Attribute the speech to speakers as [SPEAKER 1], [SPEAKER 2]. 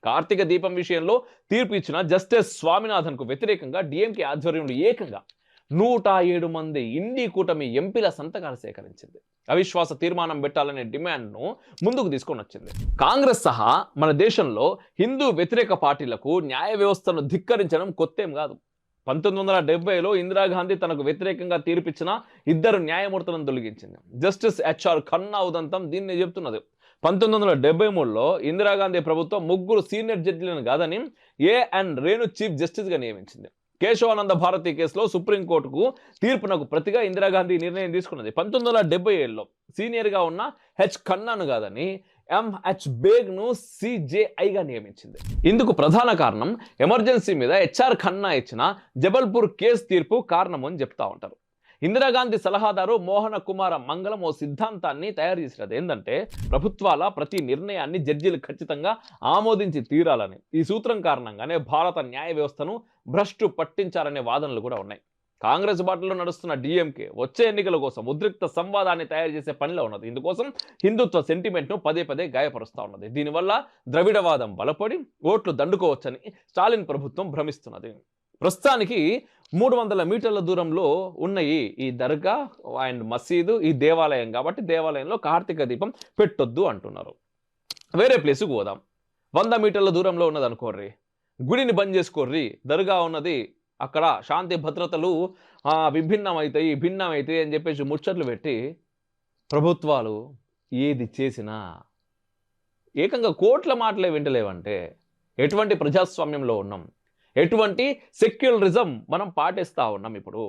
[SPEAKER 1] కార్తీక దీపం విషయంలో తీర్పు ఇచ్చిన జస్టిస్ స్వామినాథన్కు వ్యతిరేకంగా డిఎంకే ఆధ్వర్యంలో ఏకంగా 107 మంది ఇండి కూటమి ఎంపీల సంతకాలు సేకరించింది. అవిశ్వాస తీర్మానం పెట్టాలనే డిమాండ్ను ముందుకు తీసుకొని వచ్చింది. కాంగ్రెస్ సహా మన దేశంలో హిందూ వ్యతిరేక పార్టీలకు న్యాయ వ్యవస్థను ధిక్కరించడం కొత్తేం కాదు. 1970లో ఇందిరాగాంధీ తనకు వ్యతిరేకంగా తీర్పిచ్చిన 2 న్యాయమూర్తులను తొలగించింది. జస్టిస్ హెచ్ఆర్ ఖన్నా ఉదంతం దీన్ని చెప్తున్నది. 1973లో ఇందిరాగాంధీ ప్రభుత్వం 3 సీనియర్ జడ్జిలను కాదని ఏఎన్ రేణు చీఫ్ జస్టిస్గా నియమించింది. కేశవానంద భారతి కేసులో సుప్రీంకోర్టుకు తీర్పునకు ప్రతిగా ఇందిరాగాంధీ నిర్ణయం తీసుకున్నది. 1977లో సీనియర్గా ఉన్న హెచ్ ఖన్నాను కాదని ఎంహెచ్ బేగ్ను సిజేఐగా నియమించింది. ఇందుకు ప్రధాన కారణం ఎమర్జెన్సీ మీద హెచ్ఆర్ ఖన్నా ఇచ్చిన జబల్పూర్ కేసు తీర్పు కారణం అని చెప్తా ఉంటారు. ఇందిరాగాంధీ సలహాదారు మోహన కుమార మంగళం ఓ సిద్ధాంతాన్ని తయారు చేసినది ఏంటంటే, ప్రభుత్వాల ప్రతి నిర్ణయాన్ని జడ్జీలు ఖచ్చితంగా ఆమోదించి తీరాలని. ఈ సూత్రం కారణంగానే భారత న్యాయ వ్యవస్థను భ్రష్టు పట్టించారనే వాదనలు కూడా ఉన్నాయి. కాంగ్రెస్ బాటలో నడుస్తున్న డిఎంకే వచ్చే ఎన్నికల కోసం ఉద్రిక్త సంవాదాన్ని తయారు చేసే పనిలో ఉన్నది. ఇందుకోసం హిందుత్వ సెంటిమెంట్ను పదే పదే గాయపరుస్తూ ఉన్నది. దీనివల్ల ద్రవిడవాదం బలపడి ఓట్లు దండుకోవచ్చని స్టాలిన్ ప్రభుత్వం భ్రమిస్తున్నది. ప్రస్తుతానికి 300 మీటర్ల దూరంలో ఉన్న ఈ దర్గా అండ్ మసీదు ఈ దేవాలయం కాబట్టి దేవాలయంలో కార్తీక దీపం పెట్టొద్దు అంటున్నారు. వేరే ప్లేస్కి పోదాం. 100 మీటర్ల దూరంలో ఉన్నది అనుకోర్రి, గుడిని బంద్ చేసుకోర్రి, దర్గా ఉన్నది, అక్కడ శాంతి భద్రతలు విభిన్నమవుతాయి భిన్నమవుతాయి అని చెప్పేసి ముచ్చట్లు పెట్టి ప్రభుత్వాలు ఏది చేసినా ఏకంగా కోట్ల మాటలే వింటలేవంటే ఎటువంటి ప్రజాస్వామ్యంలో ఉన్నాం, ఎటువంటి సెక్యులరిజం మనం పాటిస్తూ ఉన్నాం. ఇప్పుడు